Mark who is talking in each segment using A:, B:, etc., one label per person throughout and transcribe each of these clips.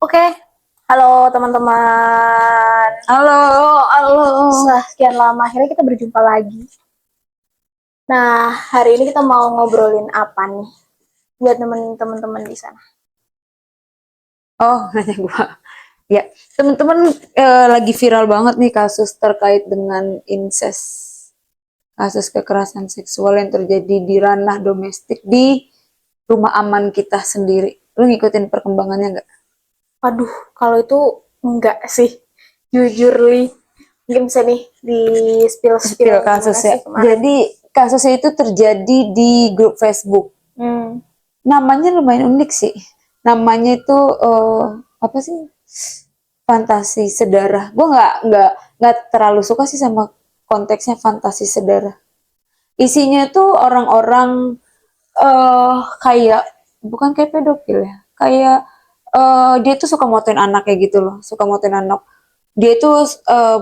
A: Oke, halo teman-teman.
B: Halo, halo.
A: Setelah sekian lama akhirnya kita berjumpa lagi. Nah, hari ini kita mau ngobrolin apa nih buat teman-teman di sana?
B: Oh, nanya gua. Ya, teman-teman, lagi viral banget nih kasus terkait dengan incest, kasus kekerasan seksual yang terjadi di ranah domestik di rumah aman kita sendiri. Lu ngikutin perkembangannya nggak?
A: Waduh, kalau itu enggak sih, jujur li. Mungkin bisa nih di spill-spill
B: Spill
A: gimana
B: kasusnya.
A: sih kemarin?
B: Jadi kasusnya itu terjadi di grup Facebook.
A: Hmm,
B: Namanya lumayan unik sih. Namanya itu apa sih? Fantasi sedarah. Gue nggak terlalu suka sih sama konteksnya fantasi sedarah. Isinya tuh orang-orang kayak bukan kayak pedofil ya, kayak dia tuh suka motoin anaknya gitu loh, suka motoin anak. Dia tuh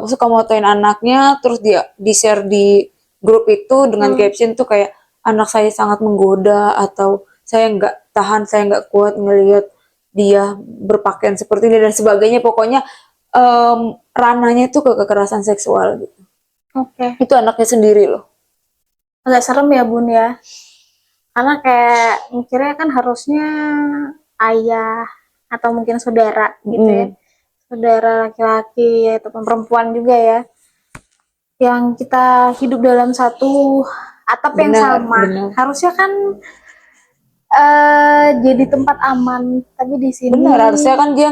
B: suka motoin anaknya, terus dia di share di grup itu dengan
A: hmm.
B: caption tuh kayak anak saya sangat menggoda atau saya nggak tahan, saya nggak kuat ngelihat dia berpakaian seperti ini dan sebagainya. Pokoknya ranahnya tuh ke kekerasan seksual gitu.
A: Oke,
B: Itu anaknya sendiri loh.
A: agak serem ya Bun ya. Karena kayak mikirnya kan harusnya ayah atau mungkin saudara gitu ya.
B: Mm,
A: Saudara laki-laki ataupun perempuan juga ya, yang kita hidup dalam satu atap yang
B: benar,
A: sama,
B: benar.
A: harusnya kan jadi tempat aman, tapi di sini
B: Benar, harusnya kan dia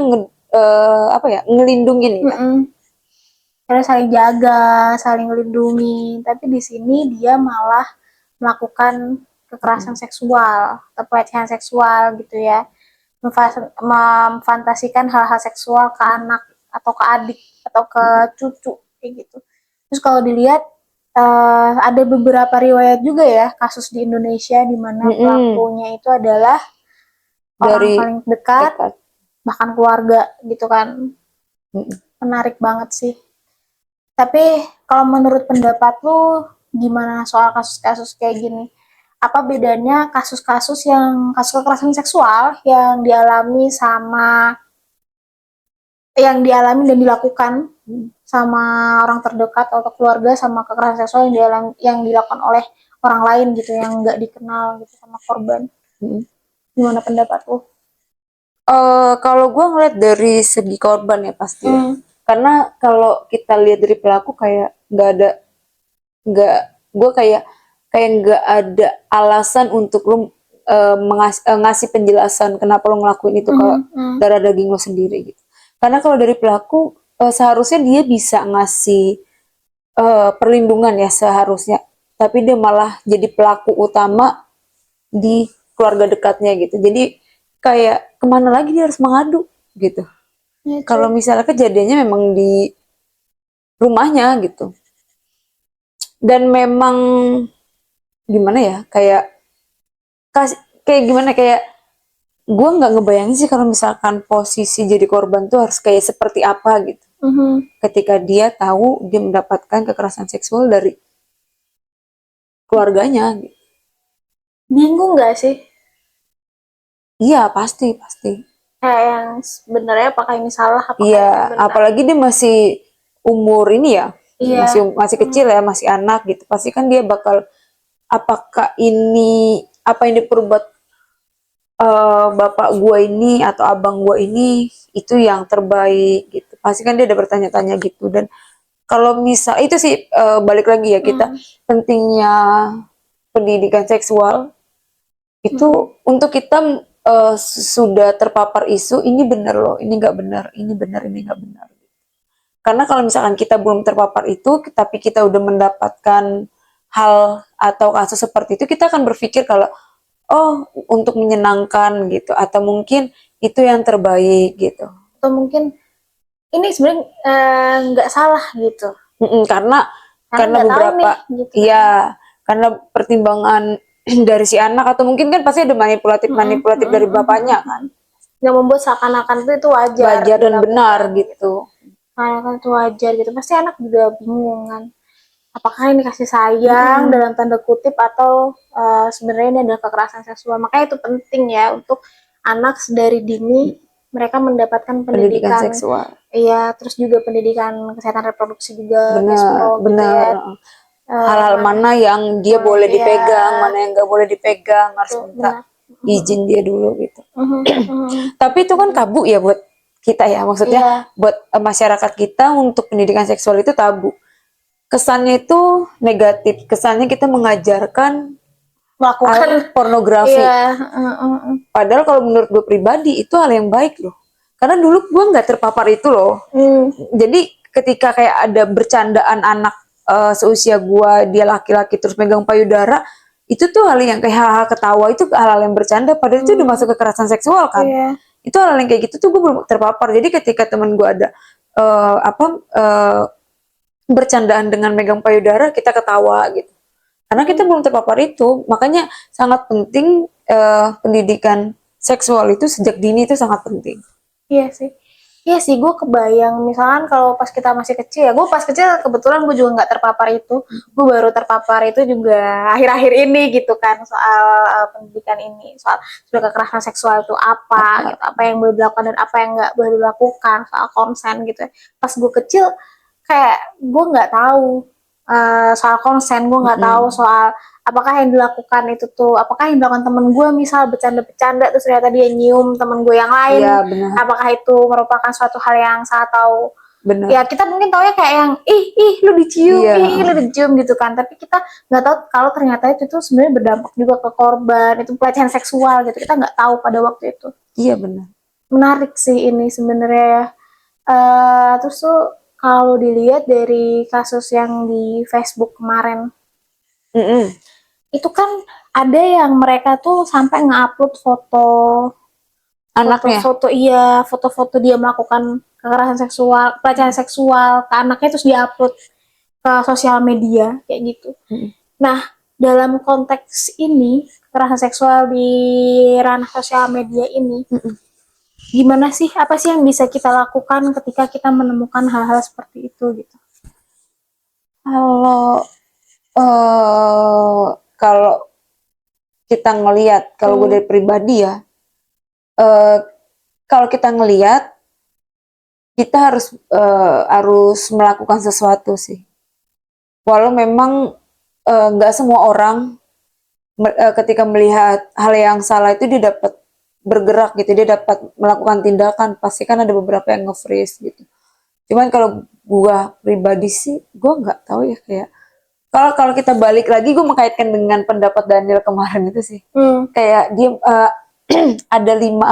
B: apa ya, ngelindungin ya.
A: kita saling jaga, saling melindungi, tapi di sini dia malah melakukan kekerasan seksual atau pelecehan seksual gitu ya, memfantasikan hal-hal seksual ke anak atau ke adik atau ke cucu kayak gitu. Terus kalau dilihat ada beberapa riwayat juga ya kasus di Indonesia di mana
B: Mm-mm.
A: pelakunya itu adalah orang
B: Dari
A: paling dekat,
B: dekat.
A: bahkan keluarga gitu kan.
B: Mm-mm.
A: Menarik banget sih. Tapi kalau menurut pendapat lu gimana soal kasus-kasus kayak gini? Apa bedanya kasus-kasus yang kasus kekerasan seksual yang dialami dan dilakukan sama orang terdekat atau keluarga, sama kekerasan seksual yang dilakukan oleh orang lain gitu yang nggak dikenal gitu sama korban?
B: Mm-mm.
A: Gimana pendapat lu?
B: Kalau gue ngeliat dari segi korban ya pasti ya.
A: Hmm,
B: Karena kalau kita lihat dari pelaku kayak nggak, gue kayak kayak nggak ada alasan untuk lu ngasih penjelasan kenapa lu ngelakuin itu ke
A: hmm, hmm.
B: darah daging lu sendiri gitu. Karena kalau dari pelaku seharusnya dia bisa ngasih perlindungan ya seharusnya, tapi dia malah jadi pelaku utama di keluarga dekatnya gitu. Jadi kayak kemana lagi dia harus mengadu gitu.
A: Ya,
B: Kalau
A: cuy.
B: misalnya kejadiannya memang di rumahnya gitu. Dan memang gimana ya, kayak kayak gimana, kayak gue nggak ngebayangin sih kalau misalkan posisi jadi korban tuh harus kayak seperti apa gitu.
A: Mhm.
B: Ketika dia tahu dia mendapatkan kekerasan seksual dari keluarganya gitu.
A: Bingung nggak sih?
B: Iya, pasti, pasti.
A: Kayak yang sebenarnya apakah ini salah, apakah
B: Iya,
A: ini benar?
B: apalagi dia masih umur ini ya, masih
A: Iya.
B: masih
A: Hmm.
B: kecil ya, masih anak gitu. Pasti kan dia bakal, apakah ini apa yang diperbuat bapak gua ini atau abang gua ini itu yang terbaik gitu. Pasti kan dia ada bertanya-tanya gitu. Dan kalau misal itu sih balik lagi ya, kita
A: Hmm.
B: pentingnya pendidikan seksual itu
A: Hmm.
B: untuk kita sudah terpapar isu ini benar loh, ini nggak benar, ini benar, ini nggak benar. Karena kalau misalkan kita belum terpapar itu, tapi kita udah mendapatkan hal atau kasus seperti itu, kita akan berpikir kalau, oh, untuk menyenangkan gitu, atau mungkin itu yang terbaik gitu.
A: Atau mungkin ini sebenarnya nggak salah gitu,
B: Karena
A: karena
B: karena
A: nggak tahu nih
B: beberapa,
A: gitu kan.
B: iya, karena pertimbangan dari si anak atau mungkin kan pasti ada manipulatif
A: Mm-mm,
B: manipulatif
A: mm-mm,
B: dari
A: mm-mm,
B: bapaknya
A: mm-mm.
B: kan,
A: Yang membuat seakan-akan itu wajar
B: wajar dan benar
A: dilakukan gitu.
B: gitu.
A: Seakan-akan itu wajar gitu. Pasti anak juga bingung kan. Apakah ini kasih sayang
B: Mm-mm.
A: dalam tanda kutip atau sebenarnya ini adalah kekerasan seksual. Makanya itu penting ya untuk anak sedari dini mereka mendapatkan
B: pendidikan
A: pendidikan,
B: seksual.
A: iya, terus juga pendidikan kesehatan reproduksi juga,
B: Benar,
A: Kespro gitu
B: benar.
A: ya.
B: Hal-hal mana yang dia boleh
A: Iya,
B: dipegang, mana yang nggak boleh dipegang, harus
A: tuh,
B: minta
A: benar.
B: izin dia dulu gitu.
A: Mhm.
B: Tapi itu kan tabu ya buat kita ya, maksudnya
A: Iya,
B: buat masyarakat kita untuk pendidikan seksual itu tabu. Kesannya itu negatif, kesannya kita mengajarkan
A: melakukan,
B: pornografi.
A: iya,
B: Padahal kalau menurut gue pribadi itu hal yang baik loh. Karena dulu gue nggak terpapar itu loh. Jadi ketika kayak ada bercandaan anak seusia gue, dia laki-laki terus megang payudara, itu tuh hal yang kayak hal-hal ketawa, itu hal-hal yang bercanda. Padahal itu udah masuk kekerasan seksual kan.
A: iya,
B: Itu hal yang kayak gitu tuh gue belum terpapar. Jadi ketika temen gue ada bercandaan dengan megang payudara, kita ketawa gitu. Karena kita belum terpapar itu, makanya sangat penting pendidikan seksual itu sejak dini itu sangat penting.
A: iya sih. Iya sih, gue kebayang misalkan kalau pas kita masih kecil ya, gue pas kecil kebetulan gue juga nggak terpapar itu, gue baru terpapar itu juga akhir-akhir ini gitu kan, soal pendidikan ini, soal kekerasan seksual itu apa gitu, apa yang boleh dilakukan dan apa yang nggak boleh dilakukan, soal konsen gitu ya. Pas gue kecil kayak gue nggak tahu soal konsen, gue nggak tahu soal apakah yang dilakukan itu tuh, apakah yang dilakukan temen gue misal bercanda-bercanda terus ternyata dia nyium temen gue yang lain,
B: Iya benar.
A: apakah itu merupakan suatu hal yang salah, atau
B: Benar.
A: ya kita mungkin taunya kayak yang ih lu dicium,
B: Iya.
A: ih lu dicium gitu kan, tapi kita nggak tahu kalau ternyata itu tuh sebenarnya berdampak juga ke korban, itu pelecehan seksual gitu, kita nggak tahu pada waktu itu.
B: Iya benar.
A: Menarik sih ini sebenarnya ya. Terus tuh kalau dilihat dari kasus yang di Facebook kemarin, itu kan ada yang mereka tuh sampai nge-upload
B: Anaknya.
A: foto-foto dia melakukan kekerasan seksual, pelecehan seksual ke anaknya, terus diupload ke sosial media kayak gitu. Nah, dalam konteks ini kekerasan seksual di ranah sosial media ini, gimana sih, apa sih yang bisa kita lakukan ketika kita menemukan hal-hal seperti itu gitu?
B: Kalau kalau kita ngelihat, kalau gue dari pribadi ya, kalau kita ngelihat, kita harus melakukan sesuatu sih. Walau memang nggak semua orang ketika melihat hal yang salah itu dia dapat bergerak gitu, dia dapat melakukan tindakan. Pasti kan ada beberapa yang nge-freeze gitu. Cuman kalau gua pribadi sih, gua nggak tahu ya, kayak kalau kita balik lagi, gue mengkaitkan dengan pendapat Daniel kemarin itu sih, kayak dia ada lima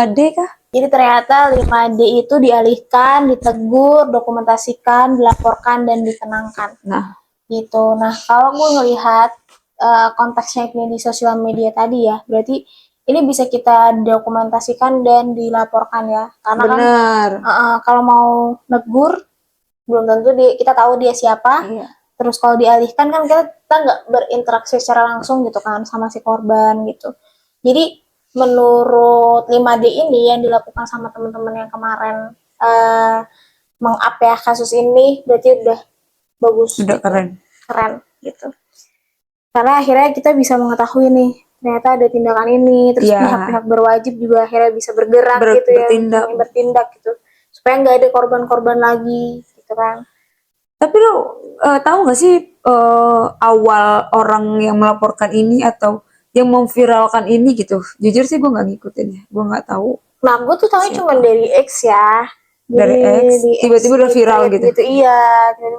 B: D kah?
A: Jadi ternyata 5D itu dialihkan, ditegur, dokumentasikan, dilaporkan, dan ditenangkan.
B: Nah,
A: gitu. Nah, kalau gue ngelihat konteksnya ini di sosial media tadi ya, berarti ini bisa kita dokumentasikan dan dilaporkan ya. Karena
B: bener.
A: kan kalau mau negur, belum tentu kita tahu dia siapa.
B: Iya.
A: Terus kalau dialihkan kan kita nggak berinteraksi secara langsung gitu kan sama si korban gitu. Jadi menurut 5D ini yang dilakukan sama teman-teman yang kemarin meng-up ya kasus ini, berarti udah bagus.
B: Udah
A: gitu.
B: keren.
A: Keren gitu. Karena akhirnya kita bisa mengetahui nih, ternyata ada tindakan ini, terus pihak-pihak berwajib juga akhirnya bisa bergerak gitu ya, bertindak gitu. Supaya nggak ada korban-korban lagi gitu kan.
B: Tapi lo tahu nggak sih awal orang yang melaporkan ini atau yang memviralkan ini gitu? Jujur sih gue nggak ngikutin ya, gue nggak tahu.
A: Nah, gue tuh tahu cuma dari X ya.
B: Dari X, tiba-tiba udah viral gitu.
A: Iya.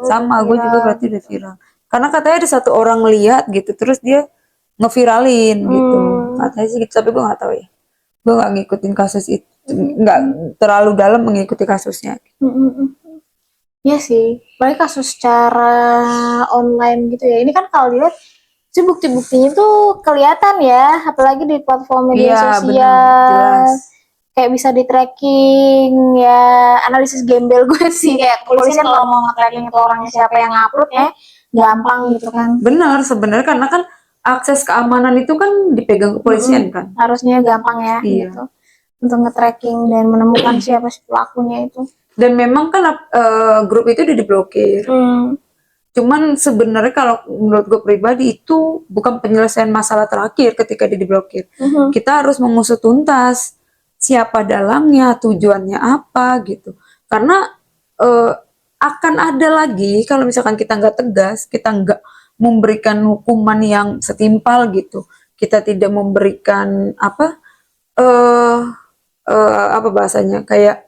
B: Sama, gue juga berarti udah viral. Karena katanya ada satu orang lihat gitu, terus dia ngeviralin gitu. Katanya sih gitu, tapi gue nggak tahu ya. Gue nggak ngikutin kasus itu, nggak terlalu dalam mengikuti kasusnya.
A: Iya sih, paling kasus secara online gitu ya. Ini kan kalau dilihat sih bukti-buktinya tuh kelihatan ya, apalagi di platform media sosial. Kayak bisa di tracking ya, analisis gembel gue sih, kayak kepolisian kalau mau nge-tracking itu orangnya siapa yang ngupload ya, gampang gitu kan.
B: Benar, sebenarnya karena kan akses keamanan itu kan dipegang kepolisian kan.
A: Harusnya gampang ya gitu. Untuk nge-tracking dan menemukan siapa si pelakunya itu.
B: Dan memang kan grup itu udah diblokir. Cuman sebenarnya kalau menurut gue pribadi itu bukan penyelesaian masalah terakhir ketika dia diblokir. Kita harus mengusut tuntas siapa dalangnya, tujuannya apa gitu. Karena akan ada lagi kalau misalkan kita nggak tegas, kita nggak memberikan hukuman yang setimpal gitu. Kita tidak memberikan eh apa bahasanya kayak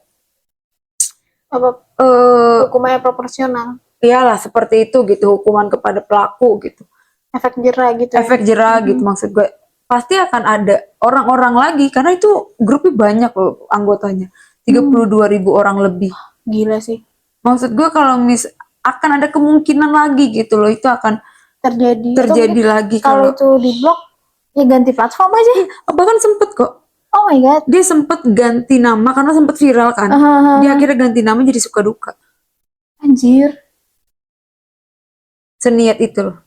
A: Apa
B: eh
A: hukumannya proporsional,
B: iyalah seperti itu gitu, hukuman kepada pelaku gitu.
A: efek jerah gitu ya.
B: Efek jerah gitu maksud gue. Pasti akan ada orang-orang lagi karena itu grupnya banyak loh anggotanya. 32.000 orang lebih.
A: Gila sih.
B: Maksud gue kalau akan ada kemungkinan lagi gitu loh, itu akan
A: Terjadi.
B: terjadi lagi
A: Kalau
B: kalau
A: itu di blok ya ganti platform aja.
B: bahkan sempet kok.
A: Oh my god.
B: Dia sempet ganti nama karena sempet viral kan. Dia akhirnya ganti nama jadi Suka Duka.
A: Anjir.
B: Seniat itu loh.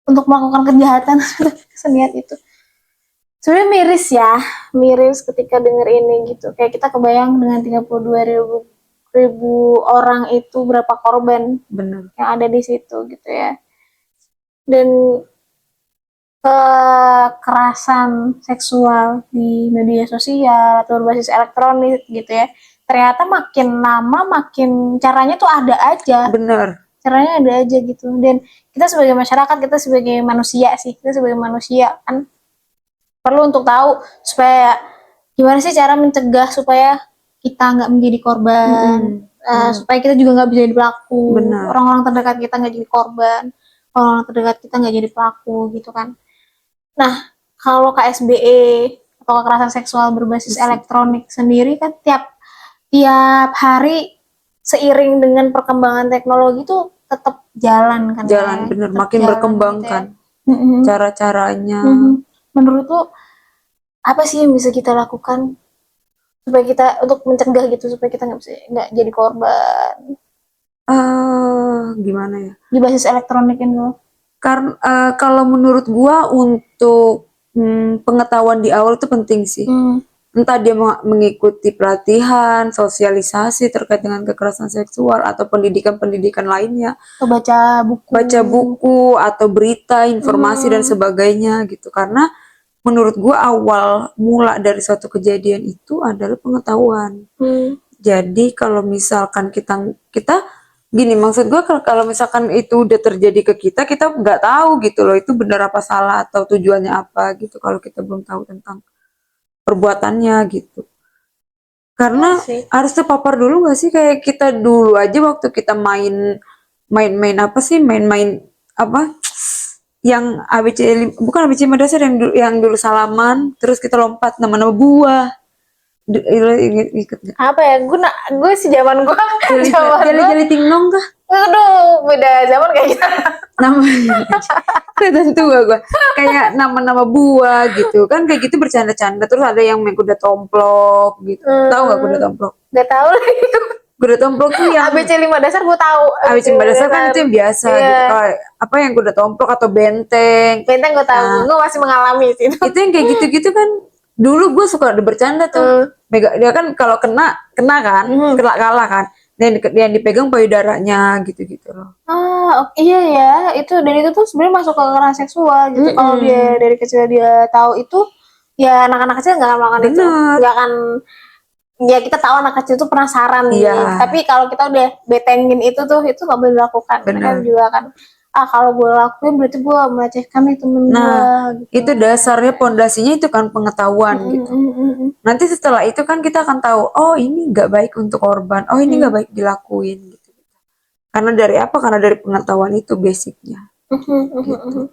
A: Untuk melakukan kejahatan seniat itu. Sebenarnya miris ya, miris ketika denger ini gitu. Kayak kita kebayang dengan 32.000 orang itu berapa korban
B: Bener.
A: yang ada di situ gitu ya. Dan kekerasan seksual di media sosial atau berbasis elektronik gitu ya. Ternyata makin lama makin caranya tuh ada aja.
B: Bener.
A: Caranya ada aja gitu. Dan kita sebagai masyarakat, kita sebagai manusia sih, kita sebagai manusia kan perlu untuk tahu supaya gimana sih cara mencegah supaya kita nggak menjadi korban, supaya kita juga nggak bisa jadi pelaku.
B: Benar.
A: Orang-orang terdekat kita nggak jadi korban, orang-orang terdekat kita nggak jadi pelaku gitu kan. Nah, kalau KSBE atau kekerasan seksual berbasis elektronik sendiri kan tiap hari seiring dengan perkembangan teknologi tuh tetap jalan kan.
B: Jalan, bener. Makin berkembang
A: gitu
B: kan
A: ya.
B: cara-caranya.
A: Menurut lo apa sih yang bisa kita lakukan supaya kita untuk mencegah gitu, supaya kita nggak jadi korban
B: Gimana ya?
A: di basis elektronik ini loh?
B: Karena kalau menurut gua untuk pengetahuan di awal itu penting sih. Entah dia mengikuti pelatihan, sosialisasi terkait dengan kekerasan seksual atau pendidikan-pendidikan lainnya.
A: Atau baca
B: buku atau berita, informasi dan sebagainya gitu. Karena menurut gua awal mula dari suatu kejadian itu adalah pengetahuan. Jadi kalau misalkan kita gini, maksud gue kalau misalkan itu udah terjadi ke kita nggak tahu gitu loh itu benar apa salah atau tujuannya apa gitu kalau kita belum tahu tentang perbuatannya gitu. Karena harus terpapar dulu nggak sih, kayak kita dulu aja waktu kita main apa yang bukan ABC Madasar yang dulu salaman terus kita lompat nama-nama buah. Ikut gak?
A: Apa ya? Gue si zaman gue
B: Jali Tingnong kah?
A: Aduh, beda zaman kayak gitu.
B: Namanya kelihatan tua gue. Kayak nama-nama buah gitu kan, kayak gitu bercanda-canda. Terus ada yang main kuda tomplok gitu. Tahu nggak kuda tomplok?
A: Gak tahu lagi.
B: Kuda tomplok tuh yang
A: ABC 5 dasar gue tahu.
B: ABC 5 dasar kan itu yang biasa gitu. Apa yang kuda tomplok atau benteng?
A: Benteng gue tahu. Gue masih mengalami sih.
B: Itu yang kayak gitu-gitu kan. Dulu gue suka bercanda tuh. Dia kan kalau kena kan, kalah kan. Dan yang dipegang payudaranya gitu-gitu loh.
A: Iya ya, itu dan itu tuh sebenarnya masuk ke kekerasan seksual gitu. Kalau dia dari kecil dia tahu itu, ya anak-anak kecil nggak akan melakukan itu, nggak akan. Ya kita tahu anak kecil tuh penasaran nih. Tapi kalau kita udah betengin itu nggak boleh dilakukan. Mereka juga kan, kalau gue lakuin berarti gue melecehkan nih temen gue. Gitu.
B: Itu dasarnya pondasinya itu kan pengetahuan gitu. Nanti setelah itu kan kita akan tahu, oh ini nggak baik untuk korban, oh ini nggak baik dilakuin gitu. Karena dari apa? Karena dari pengetahuan itu basicnya. Gitu.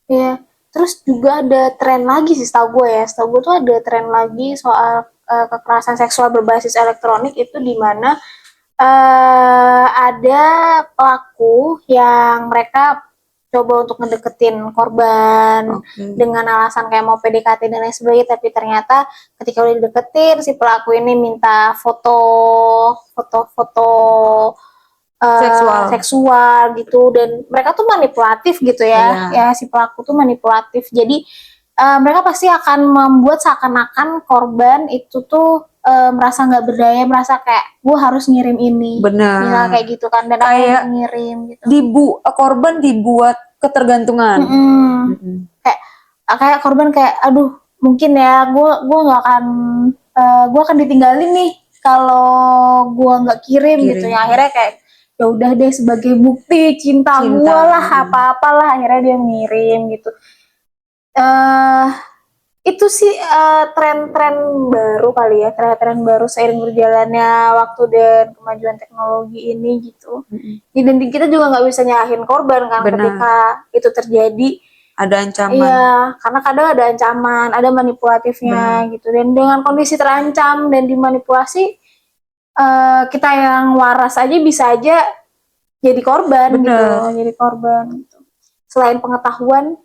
A: Iya. Terus juga ada tren lagi sih setahu gue ya. Setahu gue tuh ada tren lagi soal kekerasan seksual berbasis elektronik itu di mana ada pelaku yang mereka coba untuk ngedeketin korban dengan alasan kayak mau PDKT dan lain sebagainya, tapi ternyata ketika udah dideketin si pelaku ini minta foto seksual gitu, dan mereka tuh manipulatif gitu ya. Ya si pelaku tuh manipulatif, jadi mereka pasti akan membuat seakan-akan korban itu tuh merasa nggak berdaya, merasa kayak gue harus ngirim ini,
B: benar
A: kayak gitu kan, dan kayak ngirim gitu.
B: Korban dibuat ketergantungan.
A: Kayak korban kayak aduh mungkin ya gue nggak akan gue akan ditinggalin nih kalau gue nggak kirim gitu
B: Kirim.
A: ya. Akhirnya kayak ya udah deh sebagai bukti cinta gue lah, apa-apalah akhirnya dia ngirim gitu. Itu sih tren-tren baru kali ya, tren-tren baru seiring berjalannya waktu dan kemajuan teknologi ini gitu. Dan kita juga nggak bisa nyalahin korban kan.
B: Benar.
A: Ketika itu terjadi.
B: Ada ancaman.
A: Iya, karena kadang ada ancaman, ada manipulatifnya gitu. Dan dengan kondisi terancam dan dimanipulasi, kita yang waras aja bisa aja jadi korban.
B: Bener.
A: Gitu, jadi korban. Gitu. Selain pengetahuan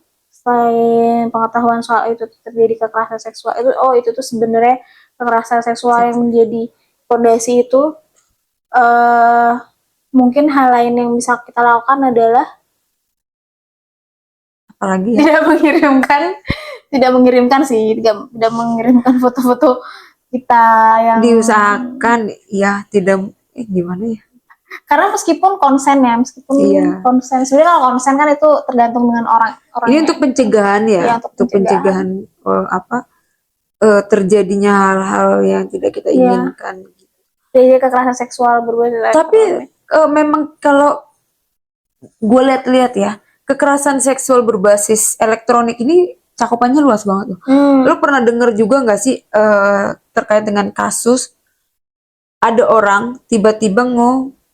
A: soal itu terjadi kekerasan seksual itu tuh sebenarnya kekerasan seksual yang menjadi fondasi itu, mungkin hal lain yang bisa kita lakukan adalah
B: apalagi
A: tidak mengirimkan foto-foto kita yang
B: diusahakan ya tidak gimana ya,
A: karena meskipun konsen sebenarnya kalau konsen kan itu tergantung dengan orang
B: ini untuk pencegahan ya,
A: Iya,
B: untuk pencegahan terjadinya hal-hal yang tidak kita inginkan.
A: Jadi kekerasan seksual berbasis
B: Tapi memang kalau gue lihat-lihat ya, kekerasan seksual berbasis elektronik ini cakupannya luas banget loh. Lu pernah denger juga nggak sih terkait dengan kasus ada orang tiba-tiba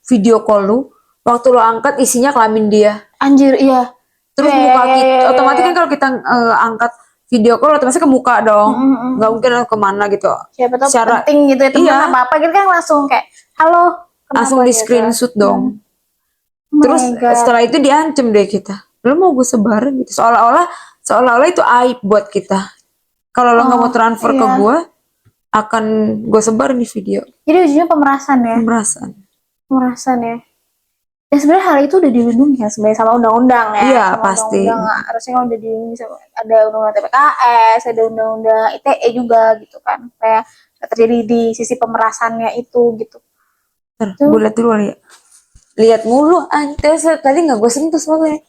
B: video call lu, waktu lo angkat isinya kelamin dia.
A: Anjir, iya.
B: Terus muka kita, otomatis kan kalau kita angkat video call otomatis ke muka dong, nggak mungkin kemana gitu.
A: Siapa tahu penting gitu ya, teman apa gitu kan langsung kayak halo,
B: langsung di screenshot dong. Terus setelah itu diancam deh kita, lo mau gue sebarin gitu, seolah-olah itu aib buat kita. Kalau lo nggak mau transfer ke gue, akan gue sebarin di video.
A: Jadi ujungnya pemerasan ya. Pemerasan ya. Ya sebenarnya hal itu udah dilindungi ya sebenarnya sama undang-undang ya.
B: Iya pasti.
A: Harusnya udah dilindungi sama, ada undang-undang TPKS, ada undang-undang ITE juga gitu kan. Kayak terjadi di sisi pemerasannya itu gitu.
B: Gue lihat dulu ya. Lihat mulu, terus tadi nggak gue sentuh soalnya.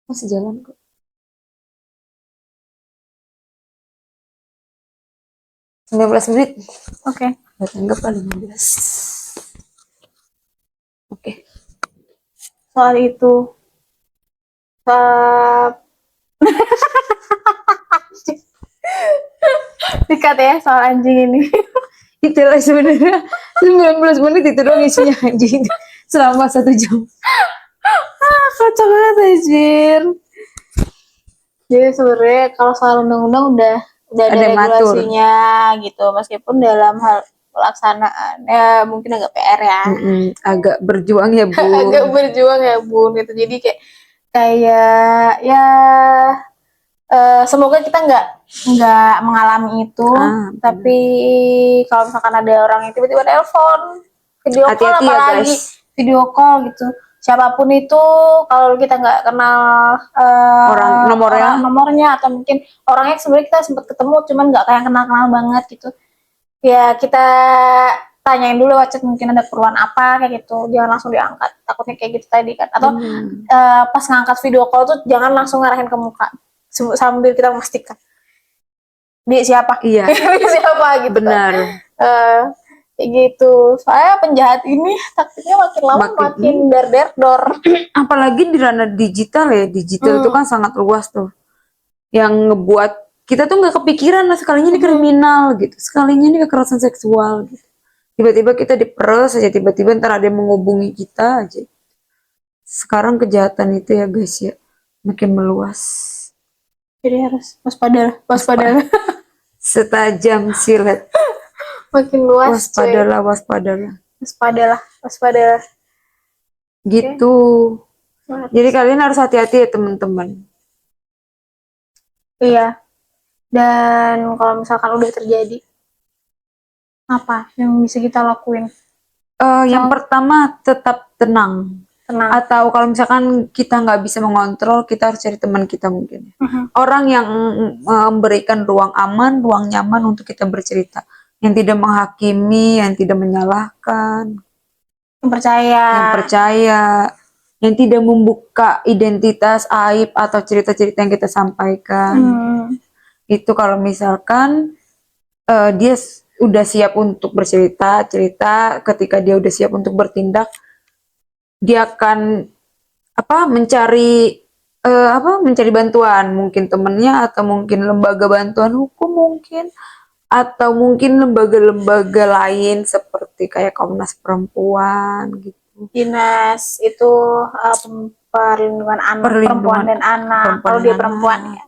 B: Masih jalan kok. Sembilan 19 menit.
A: Oke.
B: Anggap lah 15. Oke.
A: Soal itu. Dikat ya soal anjing ini.
B: Itulah sebenarnya 19 menit itu doang isinya anjing selama 1 jam.
A: Kocak banget anjir. Jadi sebenarnya kalau soal undang-undang udah ada regulasinya gitu, meskipun dalam hal pelaksanaan ya mungkin agak PR ya.
B: Agak berjuang ya Bun.
A: Agak berjuang ya Bun gitu. Jadi kayak ya semoga kita nggak mengalami itu. Tapi kalau misalkan ada orang yang tiba-tiba telepon, video call, apalagi video call gitu, siapapun itu, kalau kita nggak kenal
B: orang
A: nomornya atau mungkin orangnya sebenarnya kita sempat ketemu cuman nggak kayak kenal banget gitu, ya kita tanyain dulu WhatsApp mungkin ada keperluan apa kayak gitu, jangan langsung diangkat, takutnya kayak gitu tadi kan. Atau pas ngangkat video call tuh jangan langsung ngarahin ke muka sambil kita memastikan dia siapa.
B: Iya.
A: Siapa gitu.
B: Benar.
A: Kayak gitu. Soalnya penjahat ini taktiknya makin lama makin dor.
B: Apalagi di ranah digital ya, digital itu kan sangat luas tuh. Yang ngebuat kita tuh nggak kepikiran lah sekalinya ini kriminal gitu, sekalinya ini kekerasan seksual gitu. Tiba-tiba kita diperes aja, tiba-tiba ntar ada yang menghubungi kita aja. Sekarang kejahatan itu ya guys ya makin meluas.
A: Jadi harus waspada.
B: Setajam silet.
A: Makin luas. Waspadalah.
B: Gitu. Jadi kalian harus hati-hati ya teman-teman.
A: Iya. Dan kalau misalkan udah terjadi, apa yang bisa kita lakuin?
B: Yang pertama tetap tenang. Atau kalau misalkan kita nggak bisa mengontrol, kita harus cari teman kita mungkin. Orang yang memberikan ruang aman, ruang nyaman untuk kita bercerita. Yang tidak menghakimi, yang tidak menyalahkan. Yang percaya. Yang tidak membuka identitas, aib, atau cerita-cerita yang kita sampaikan. Itu kalau misalkan dia udah siap untuk bercerita, ketika dia udah siap untuk bertindak, dia akan mencari mencari bantuan, mungkin temennya atau mungkin lembaga bantuan hukum mungkin, atau mungkin lembaga-lembaga lain seperti kayak Komnas Perempuan gitu.
A: Dinas itu perlindungan anak, perempuan dan anak. Kalau dia perempuan ya.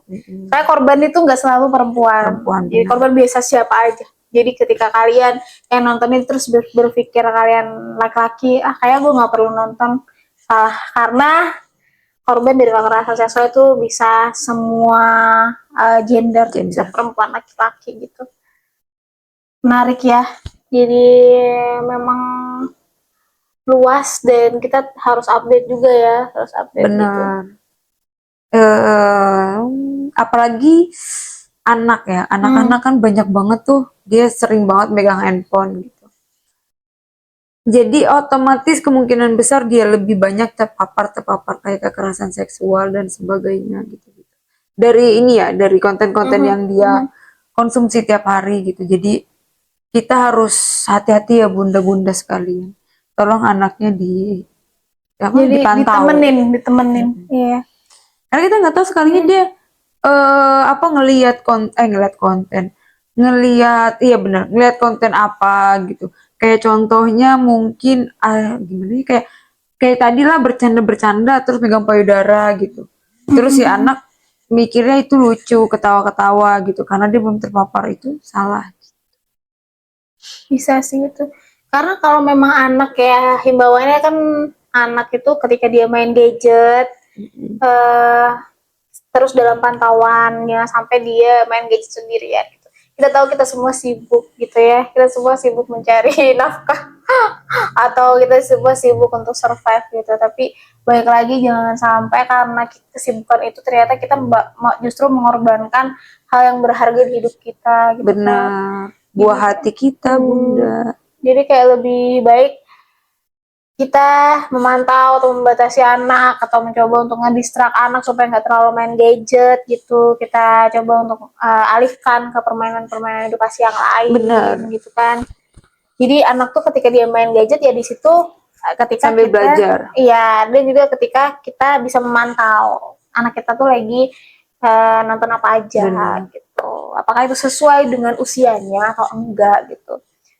A: Kayak korban itu nggak selalu perempuan. Jadi
B: benar.
A: korban biasa siapa aja. Jadi ketika kalian yang nonton ini terus berpikir kalian laki-laki, kayak gue nggak perlu nonton, salah. Karena korban dari kekerasan seksual itu bisa semua gender, bisa perempuan, laki-laki gitu. Menarik ya. Jadi memang luas dan kita harus update juga ya, harus update gitu.
B: Benar. Apalagi anak ya, anak-anak kan banyak banget tuh, dia sering banget megang handphone gitu. Jadi otomatis kemungkinan besar dia lebih banyak terpapar kayak kekerasan seksual dan sebagainya gitu. Dari ini ya, dari konten-konten yang dia konsumsi tiap hari gitu. Jadi kita harus hati-hati ya bunda-bunda sekalian. Tolong anaknya
A: jadi
B: dipantau.
A: ditemenin. Iya.
B: Karena kita nggak tahu sekalinya dia ngelihat konten, ngelihat konten apa gitu. Kayak contohnya mungkin gimana ya, kayak tadi lah bercanda terus megang payudara gitu. Terus si anak mikirnya itu lucu, ketawa-ketawa gitu karena dia belum terpapar, itu salah.
A: Bisa sih itu. Karena kalau memang anak ya, himbauannya kan anak itu ketika dia main gadget terus dalam pantauannya sampai dia main gadget sendirian gitu. Kita tahu kita semua sibuk gitu ya, kita semua sibuk mencari nafkah atau kita semua sibuk untuk survive gitu, tapi balik lagi jangan sampai karena kesibukan itu ternyata kita justru mengorbankan hal yang berharga di hidup kita gitu.
B: Benar, buah hati kita bunda.
A: Jadi kayak lebih baik kita memantau atau membatasi anak atau mencoba untuk ngedistrak anak supaya nggak terlalu main gadget gitu. Kita coba untuk alihkan ke permainan-permainan edukasi yang lain.
B: Benar.
A: Gitu kan. Jadi anak tuh ketika dia main gadget ya di situ ketika
B: sambil
A: kita
B: belajar.
A: Iya, dan juga ketika kita bisa memantau anak kita tuh lagi nonton apa aja. Benar. Gitu. Apakah itu sesuai dengan usianya atau enggak gitu.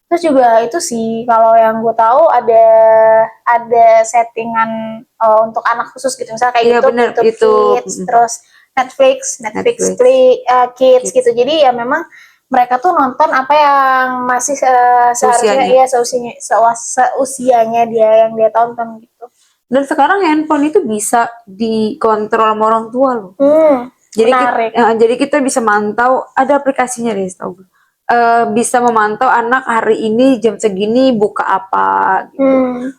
A: Terus juga itu sih kalau yang gue tahu ada settingan untuk anak khusus gitu, misalnya kayak YouTube Kids, terus Netflix Kids gitu. Jadi ya memang mereka tuh nonton apa yang masih seharusnya ya seusianya dia yang dia tonton gitu.
B: Dan sekarang handphone itu bisa dikontrol sama orang tua loh. Jadi kita bisa mantau, ada aplikasinya deh setahu gue. Bisa memantau anak hari ini jam segini buka apa gitu.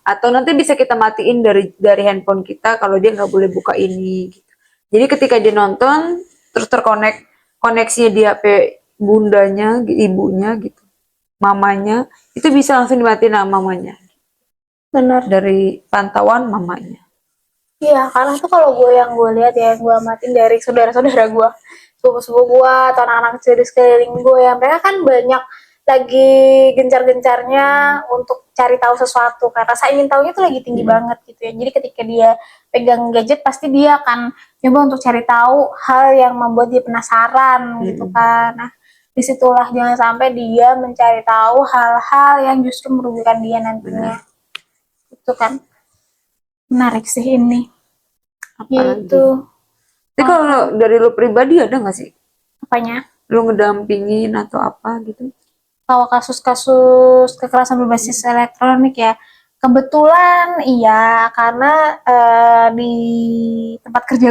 B: Atau nanti bisa kita matiin dari handphone kita kalau dia nggak boleh buka ini gitu. Jadi ketika dia nonton terus koneksinya di HP bundanya, ibunya gitu, mamanya, itu bisa langsung dimatiin sama mamanya.
A: Benar.
B: Dari pantauan mamanya.
A: Iya, karena tuh kalau gue lihat ya, gue amatin dari saudara-saudara gue, sepupu-sepupu gue atau anak-anak kecil di sekeliling gue ya, mereka kan banyak lagi gencar-gencarnya untuk cari tahu sesuatu, karena rasa ingin tahunya tuh lagi tinggi banget gitu ya. Jadi ketika dia pegang gadget pasti dia akan coba untuk cari tahu hal yang membuat dia penasaran gitu kan. Nah, disitulah jangan sampai dia mencari tahu hal-hal yang justru merugikan dia nantinya. Itu kan menarik sih ini. Gitu.
B: Tapi kalau dari lu pribadi ada nggak sih?
A: Apanya?
B: Lu ngedampingin atau apa gitu?
A: Kalau kasus-kasus kekerasan berbasis elektronik ya, kebetulan iya, karena di tempat kerja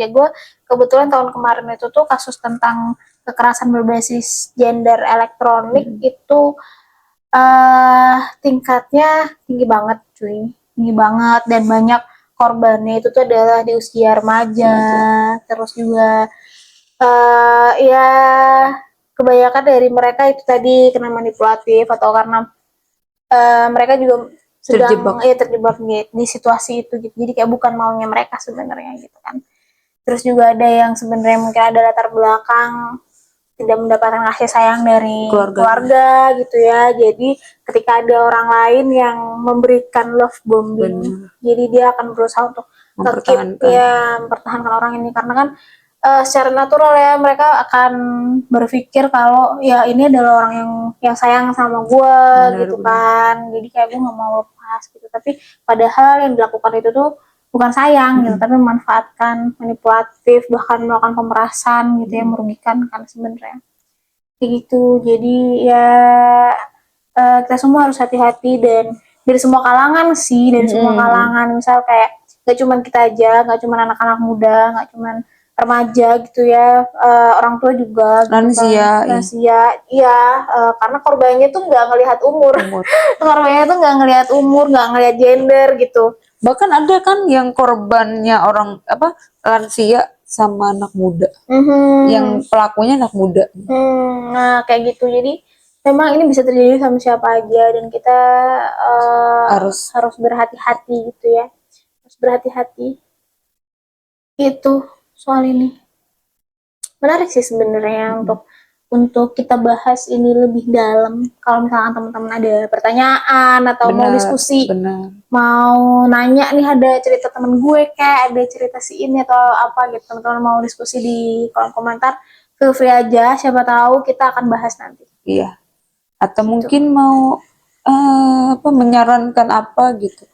A: gue kebetulan tahun kemarin itu tuh kasus tentang kekerasan berbasis gender elektronik itu tingkatnya tinggi banget cuy, tinggi banget, dan banyak korbannya itu tuh adalah di usia remaja, terus juga ya kebanyakan dari mereka itu tadi kena manipulatif atau karena mereka juga sedang terjebak di situasi itu gitu. Jadi kayak bukan maunya mereka sebenarnya gitu kan. Terus juga ada yang sebenarnya mungkin ada latar belakang tidak mendapatkan kasih sayang dari
B: Keluarga.
A: keluarga gitu ya. Jadi ketika ada orang lain yang memberikan love bombing,
B: Benar.
A: jadi dia akan berusaha untuk keep
B: Mempertahankan.
A: ya, mempertahankan orang ini karena kan secara natural ya mereka akan berpikir kalau ya ini adalah orang yang sayang sama gue
B: Benar,
A: gitu
B: benar.
A: kan, jadi kayak gue nggak mau lepas gitu. Tapi padahal yang dilakukan itu tuh bukan sayang gitu, tapi memanfaatkan, manipulatif, bahkan melakukan pemerasan gitu ya, merugikan kan sebenarnya kayak gitu. Jadi ya kita semua harus hati-hati, dan dari semua kalangan sih, dari semua kalangan. Misal kayak gak cuman kita aja, gak cuman anak-anak muda, gak cuman remaja gitu ya, orang tua juga gitu
B: Lansia,
A: kan,
B: iya.
A: lansia, iya, karena korbannya tuh nggak ngelihat umur,
B: Umur.
A: korbannya tuh nggak ngelihat umur, nggak ngelihat gender gitu.
B: Bahkan ada kan yang korbannya orang apa lansia sama anak muda, yang pelakunya anak muda.
A: Nah kayak gitu. Jadi memang ini bisa terjadi sama siapa aja, dan kita
B: Harus
A: harus berhati-hati gitu ya, harus berhati-hati itu soal ini. Menarik sih sebenarnya untuk kita bahas ini lebih dalam. Kalau misalkan teman-teman ada pertanyaan atau mau
B: benar,
A: diskusi,
B: benar.
A: mau nanya nih, ada cerita temen gue kayak, ada cerita si ini atau apa gitu, teman-teman mau diskusi di kolom komentar, feel free aja, siapa tahu kita akan bahas nanti.
B: Iya. Atau
A: Gitu.
B: mungkin mau apa menyarankan apa gitu.